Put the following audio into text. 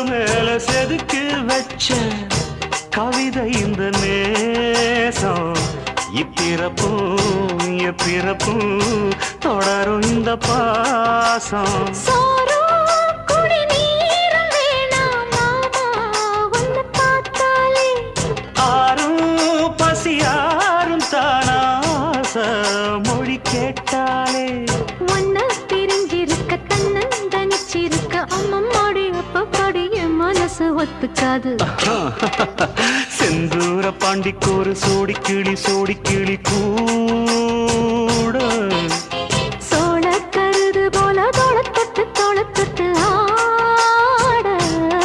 மேல செதுக்கு வச்ச கவிதை இந்த நேசம் இப்பிறப்பும் எப்பிறப்பும் தொடரும் இந்த பாசம் ஆரும் பசியாரும் தானாச மொழி கேட்டாலே ஒன்ன பிரிஞ்சிருக்க தன்னந்தனிச்சிருக்க அம்மம்மாடி அப்பப்பாடி என் மனசு ஒத்துக்காது செந்தூர பாண்டிக்கு ஒரு சோடி கிளி கூ